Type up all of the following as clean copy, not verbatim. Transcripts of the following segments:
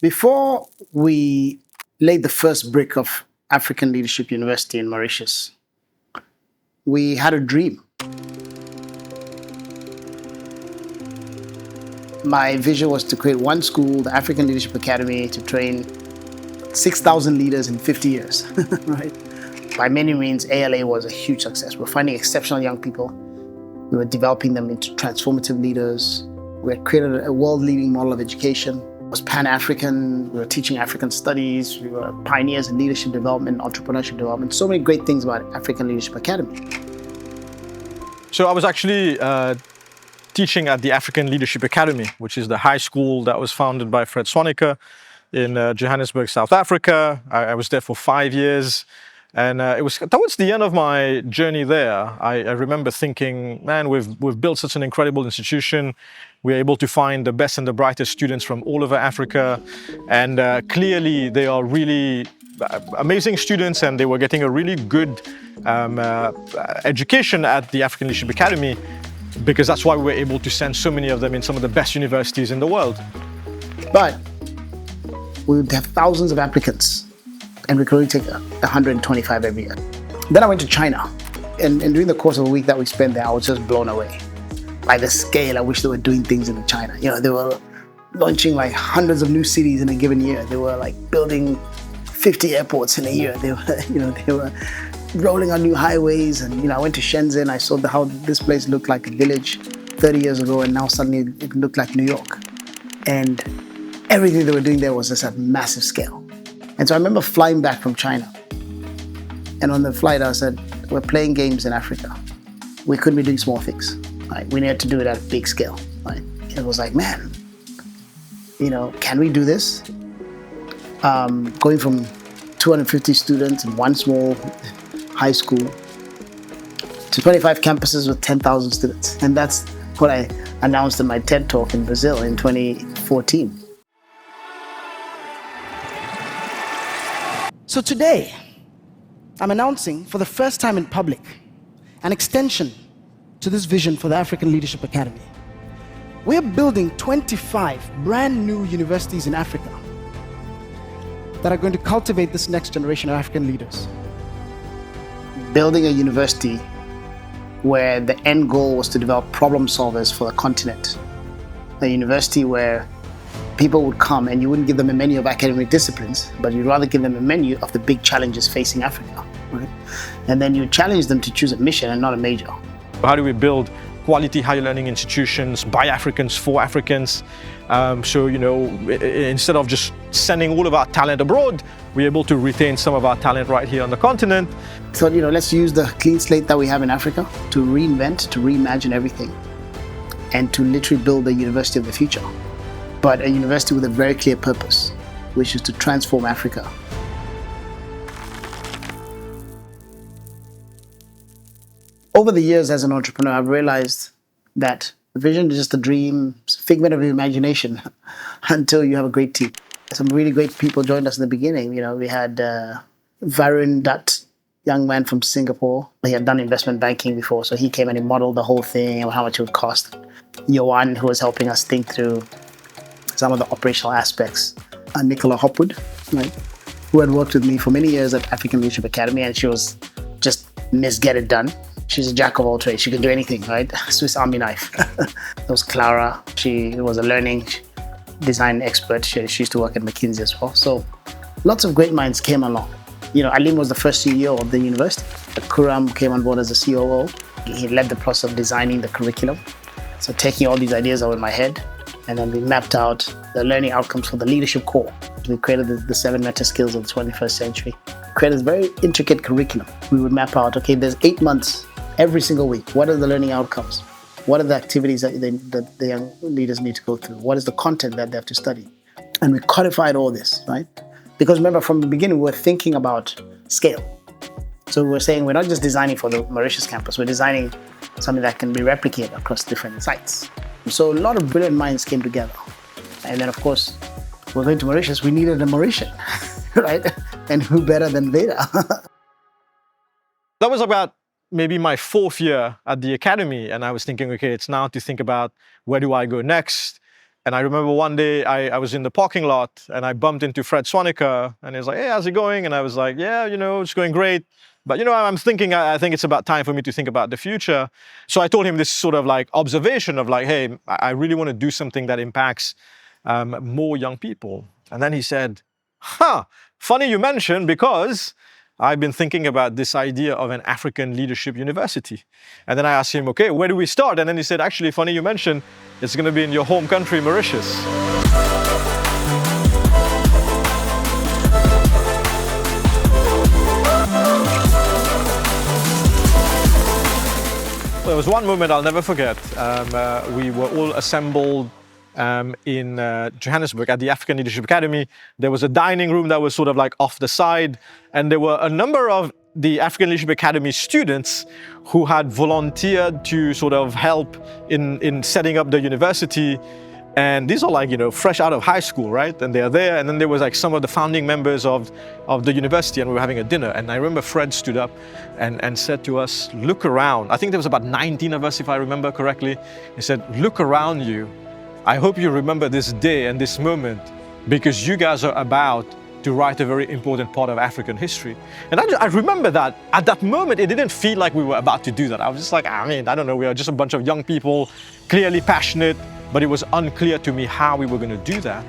Before we laid the first brick of African Leadership University in Mauritius, we had a dream. My vision was to create one school, the African Leadership Academy, to train 6,000 leaders in 50 years, right? By many means, ALA was a huge success. We're finding exceptional young people. We were developing them into transformative leaders. We had created a world-leading model of education. It was Pan-African. We were teaching African studies. We were pioneers in leadership development, entrepreneurship development. So many great things about African Leadership Academy. So I was actually teaching at the African Leadership Academy, which is the high school that was founded by Fred Swaniker in Johannesburg, South Africa. I was there for 5 years. And it was towards the end of my journey there, I remember thinking, man, we've built such an incredible institution. We're able to find the best and the brightest students from all over Africa. And clearly they are really amazing students, and they were getting a really good education at the African Leadership Academy, because that's why we were able to send so many of them in some of the best universities in the world. But we would have thousands of applicants, and we could only take 125 every year. Then I went to China, and during the course of a week that we spent there, I was just blown away by the scale at which they were doing things in China. You know, they were launching like hundreds of new cities in a given year. They were like building 50 airports in a year. They were rolling on new highways. And I went to Shenzhen. I saw how this place looked like a village 30 years ago, and now suddenly it looked like New York. And everything they were doing there was just at massive scale. And so I remember flying back from China. And on the flight, I said, we're playing games in Africa. We couldn't be doing small things. Right? We needed to do it at a big scale. Right? And it was like, man, can we do this? Going from 250 students in one small high school to 25 campuses with 10,000 students. And that's what I announced in my TED Talk in Brazil in 2014. So today, I'm announcing for the first time in public an extension to this vision for the African Leadership Academy. We're building 25 brand new universities in Africa that are going to cultivate this next generation of African leaders. Building a university where the end goal was to develop problem solvers for the continent. A university where people would come and you wouldn't give them a menu of academic disciplines, but you'd rather give them a menu of the big challenges facing Africa, right? And then you challenge them to choose a mission and not a major. How do we build quality higher learning institutions by Africans for Africans? So, instead of just sending all of our talent abroad, we're able to retain some of our talent right here on the continent. So, let's use the clean slate that we have in Africa to reinvent, to reimagine everything, and to literally build the university of the future. But a university with a very clear purpose, which is to transform Africa. Over the years as an entrepreneur, I've realized that vision is just a dream, it's a figment of your imagination until you have a great team. Some really great people joined us in the beginning. We had Varun Dutt, young man from Singapore. He had done investment banking before, so he came and he modeled the whole thing and how much it would cost. Yohan, who was helping us think through some of the operational aspects. And Nicola Hopwood, right, who had worked with me for many years at African Leadership Academy, and she was just Miss Get It Done. She's a jack of all trades. She can do anything, right? Swiss Army knife. There was Clara. She was a learning design expert. She used to work at McKinsey as well. So lots of great minds came along. Alim was the first CEO of the university. Kuram came on board as a COO. He led the process of designing the curriculum. So taking all these ideas out in my head, and then we mapped out the learning outcomes for the leadership core. We created the 7 meta skills of the 21st century. Created a very intricate curriculum. We would map out, okay, there's 8 months every single week. What are the learning outcomes? What are the activities that the young leaders need to go through? What is the content that they have to study? And we codified all this, right? Because remember, from the beginning, we were thinking about scale. So we were saying we're not just designing for the Mauritius campus, we're designing something that can be replicated across different sites. So a lot of brilliant minds came together. And then, of course, we're going to Mauritius, we needed a Mauritian, right? And who better than Veda? That was about maybe my 4th year at the academy, and I was thinking, okay, it's now to think about where do I go next? And I remember one day I was in the parking lot and I bumped into Fred Swaniker and he's like, hey, how's it going? And I was like, yeah, it's going great. But, I'm thinking, I think it's about time for me to think about the future. So I told him this sort of like observation of like, hey, I really want to do something that impacts more young people. And then he said, funny you mentioned, because I've been thinking about this idea of an African leadership university. And then I asked him, okay, where do we start? And then he said, actually, funny you mentioned, it's going to be in your home country, Mauritius. There was one moment I'll never forget. We were all assembled in Johannesburg at the African Leadership Academy. There was a dining room that was sort of like off the side, and there were a number of the African Leadership Academy students who had volunteered to sort of help in setting up the university. And these are like, fresh out of high school, right? And they're there. And then there was like some of the founding members of the university, and we were having a dinner. And I remember Fred stood up and said to us, look around. I think there was about 19 of us, if I remember correctly. He said, look around you. I hope you remember this day and this moment, because you guys are about to write a very important part of African history. And I remember that at that moment, it didn't feel like we were about to do that. I was just like, I don't know, we are just a bunch of young people, clearly passionate, but it was unclear to me how we were going to do that.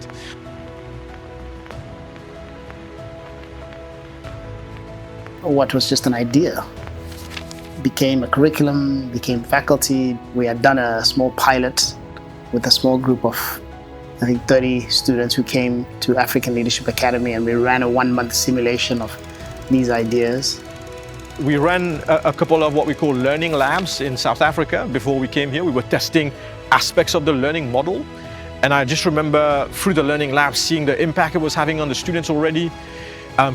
What was just an idea became a curriculum, became faculty. We had done a small pilot with a small group of, I think, 30 students who came to African Leadership Academy, and we ran a 1-month simulation of these ideas. We ran a couple of what we call learning labs in South Africa before we came here. We were testing aspects of the learning model. And I just remember through the learning lab seeing the impact it was having on the students already.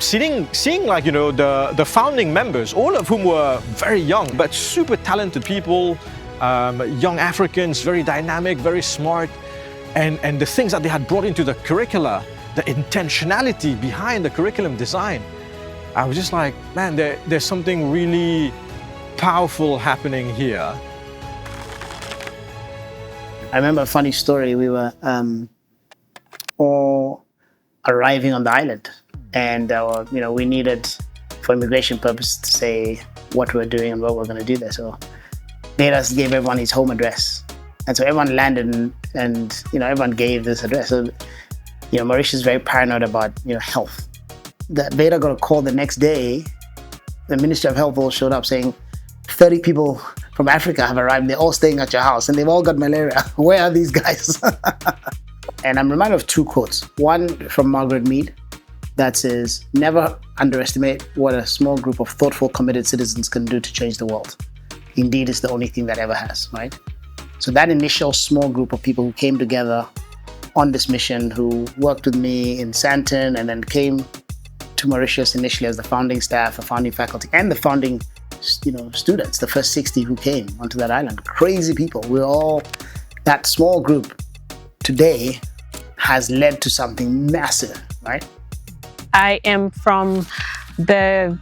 Seeing like, the founding members, all of whom were very young, but super talented people, young Africans, very dynamic, very smart. And the things that they had brought into the curricula, the intentionality behind the curriculum design. I was just like, man, there's something really powerful happening here. I remember a funny story. We were all arriving on the island, and we needed, for immigration purposes, to say what we're doing and what we're going to do there. So Veda gave everyone his home address, and so everyone landed, and everyone gave this address. So Mauritius is very paranoid about health. That Veda got a call the next day. The Ministry of Health all showed up saying 30 people from Africa have arrived. They're all staying at your house and they've all got malaria. Where are these guys? And I'm reminded of 2 quotes. One from Margaret Mead that says, never underestimate what a small group of thoughtful, committed citizens can do to change the world. Indeed, it's the only thing that ever has, right? So that initial small group of people who came together on this mission, who worked with me in Santon and then came to Mauritius initially as the founding staff, the founding faculty, and the founding students, the first 60 who came onto that island. Crazy people. We're all, that small group today has led to something massive, right? I am from the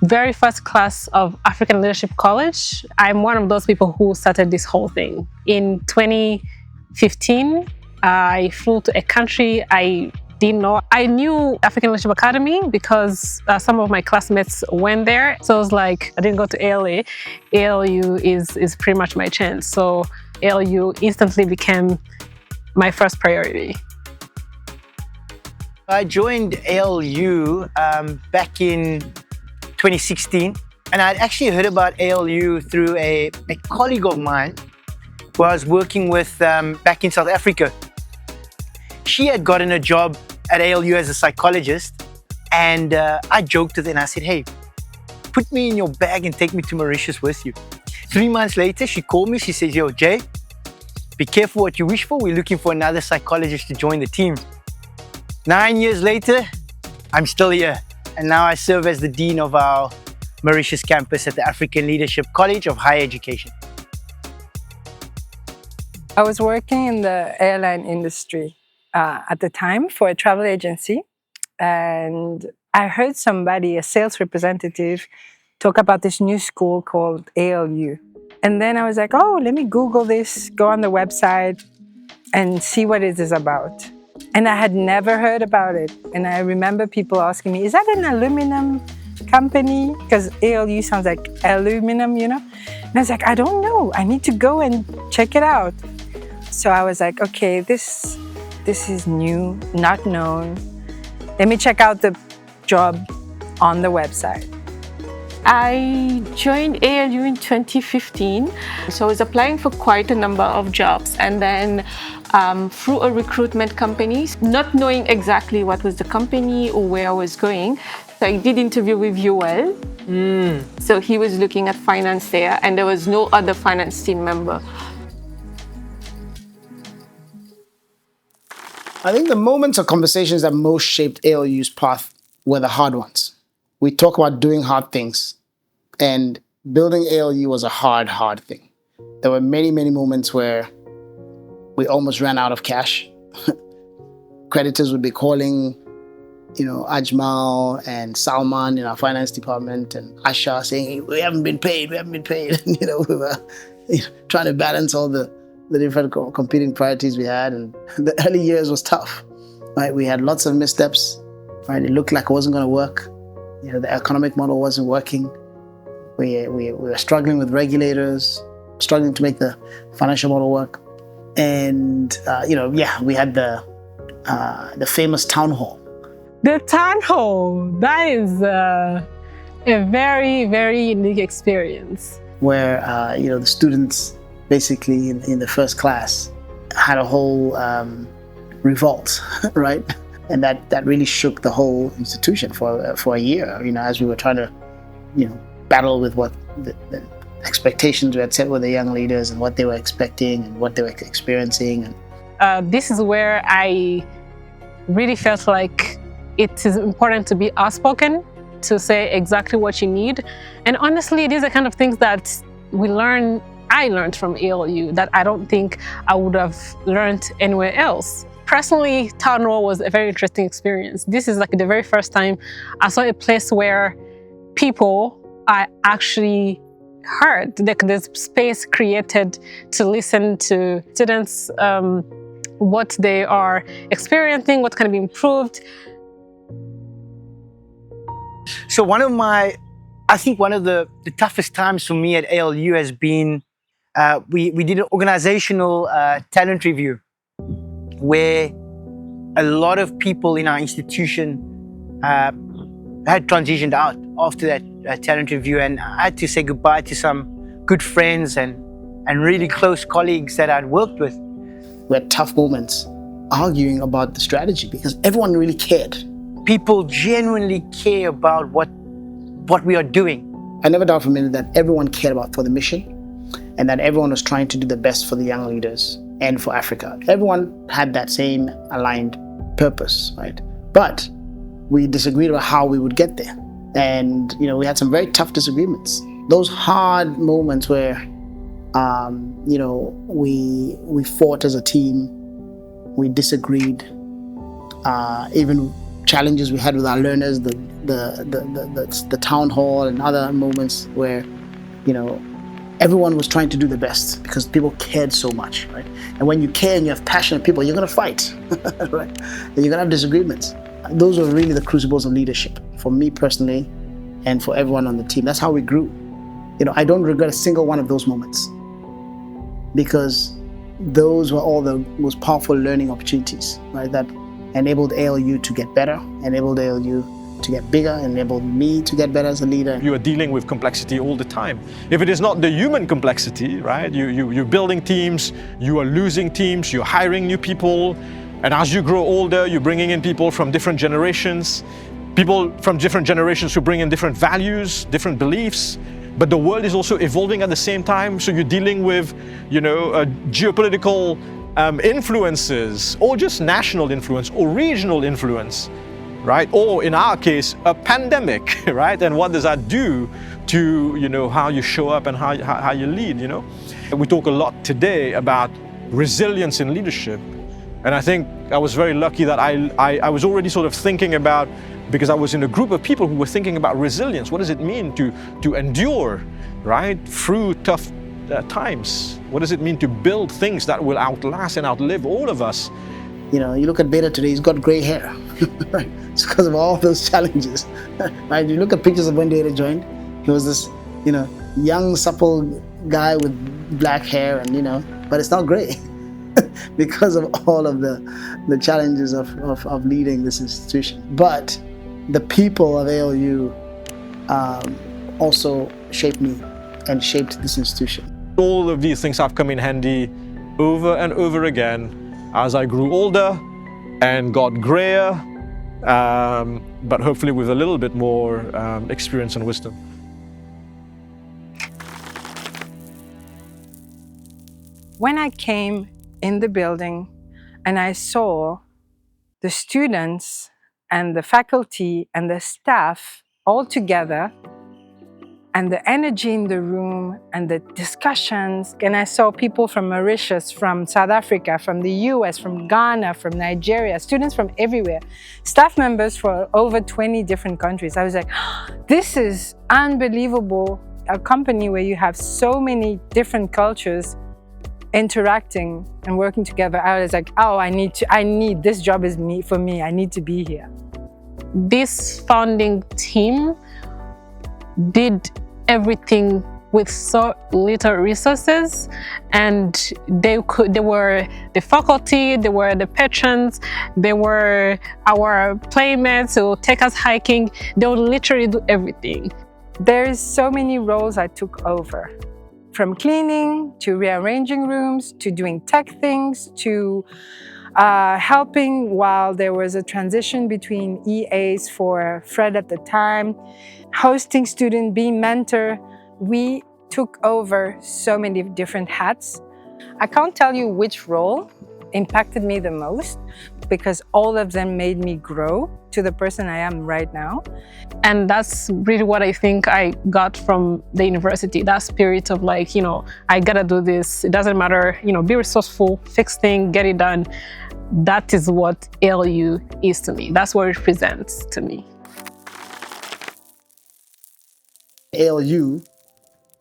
very first class of African Leadership College. I'm one of those people who started this whole thing. In 2015, I flew to a country I didn't know. I knew African Leadership Academy because some of my classmates went there. So I was like, I didn't go to ALA. ALU is pretty much my chance. So ALU instantly became my first priority. I joined ALU back in 2016, and I'd actually heard about ALU through a colleague of mine who I was working with back in South Africa. She had gotten a job at ALU as a psychologist, and I joked with her and I said, hey, put me in your bag and take me to Mauritius with you. 3 months later, she called me. She says, yo, Jay, be careful what you wish for. We're looking for another psychologist to join the team. 9 years later, I'm still here. And now I serve as the Dean of our Mauritius campus at the African Leadership College of Higher Education. I was working in the airline industry at the time for a travel agency. And I heard somebody, a sales representative, talk about this new school called ALU. And then I was like, oh, let me Google this, go on the website. and see what it is about. And I had never heard about it. And I remember people asking me, is that an aluminum company? Because ALU sounds like aluminum, you know? And I was like, I don't know. I need to go and check it out. So I was like, okay, this is new, not known. Let me check out the job on the website. I joined ALU in 2015, so I was applying for quite a number of jobs, and then through a recruitment company, not knowing exactly what was the company or where I was going, so I did interview with Yoel. So he was looking at finance there, and there was no other finance team member. I think the moments or conversations that most shaped ALU's path were the hard ones. We talk about doing hard things, and building ALU was a hard thing. There were many, many moments where we almost ran out of cash. Creditors would be calling, Ajmal and Salman in our finance department and Asha saying, hey, we haven't been paid. And, we were trying to balance all the different competing priorities we had. And the early years was tough, right? We had lots of missteps, right? It looked like it wasn't going to work. The economic model wasn't working. We were struggling with regulators, struggling to make the financial model work. And, we had the famous town hall. The town hall, that is a very, very unique experience. Where, the students basically in the first class had a whole revolt, right? And that really shook the whole institution for a year, as we were trying to, battle with what the expectations we had set with the young leaders and what they were expecting and what they were experiencing. This is where I really felt like it is important to be outspoken, to say exactly what you need. And honestly, these are kind of things that I learned from ALU that I don't think I would have learned anywhere else. Personally, Town Hall was a very interesting experience. This is like the very first time I saw a place where people are actually heard. Like there's space created to listen to students, what they are experiencing, what can be improved. So one of the toughest times for me at ALU has been, we did an organizational talent review where a lot of people in our institution had transitioned out after that talent review, and I had to say goodbye to some good friends and really close colleagues that I'd worked with. We had tough moments arguing about the strategy because everyone really cared. People genuinely care about what we are doing. I never doubt for a minute that everyone cared about for the mission and that everyone was trying to do the best for the young leaders and for Africa. Everyone had that same aligned purpose, right? But we disagreed about how we would get there. And, we had some very tough disagreements. Those hard moments where, we fought as a team, we disagreed, even challenges we had with our learners, the town hall and other moments where, everyone was trying to do the best because people cared so much, right? And when you care and you have passionate people, you're going to fight, right? And you're going to have disagreements. Those were really the crucibles of leadership for me personally and for everyone on the team. That's how we grew. I don't regret a single one of those moments because those were all the most powerful learning opportunities, right? That enabled ALU to get better, enabled ALU to get bigger, enabled me to get better as a leader. You are dealing with complexity all the time. If it is not the human complexity, right? You're building teams, you are losing teams, you're hiring new people, and as you grow older, you're bringing in people from different generations, people from different generations who bring in different values, different beliefs. But the world is also evolving at the same time, so you're dealing with, geopolitical influences, or just national influence, or regional influence, right? Or in our case, a pandemic, right? And what does that do to, how you show up and how you lead, We talk a lot today about resilience in leadership. And I think I was very lucky that I was already sort of thinking about, because I was in a group of people who were thinking about resilience. What does it mean to endure, right? Through tough times? What does it mean to build things that will outlast and outlive all of us? You know, you look at Veda today, he's got gray hair. Right? It's because of all those challenges. Right? You look at pictures of when Veda joined, he was this, you know, young, supple guy with black hair, and but it's not gray because of all of the challenges of leading this institution. But the people of ALU also shaped me and shaped this institution. All of these things have come in handy over and over again as I grew older and got grayer, but hopefully with a little bit more experience and wisdom. When I came in the building and I saw the students and the faculty and the staff all together, and the energy in the room and the discussions, and I saw people from Mauritius, from South Africa, from the US, from Ghana, from Nigeria, students from everywhere, staff members for over 20 different countries. I was like, this is unbelievable, a company where you have so many different cultures interacting and working together. I was like, oh, this job is for me, I need to be here. This founding team did everything with so little resources, and they were the faculty, they were the patrons, they were our playmates who would take us hiking. They would literally do everything. There's so many roles I took over. From cleaning, to rearranging rooms, to doing tech things, to helping while there was a transition between EAs for Fred at the time, hosting student, being mentor. We took over so many different hats. I can't tell you which role impacted me the most, because all of them made me grow to the person I am right now. And that's really what I think I got from the university, that spirit of like, I gotta do this. It doesn't matter, be resourceful, fix things, get it done. That is what ALU is to me. That's what it represents to me. ALU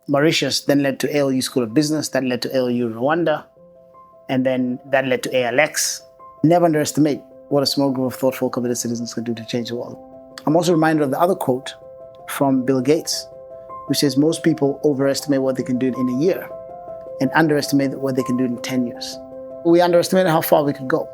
Mauritius then led to ALU School of Business, that led to ALU Rwanda, and then that led to ALX. Never underestimate what a small group of thoughtful, committed citizens can do to change the world. I'm also reminded of the other quote from Bill Gates, which says most people overestimate what they can do in a year and underestimate what they can do in 10 years. We underestimated how far we could go.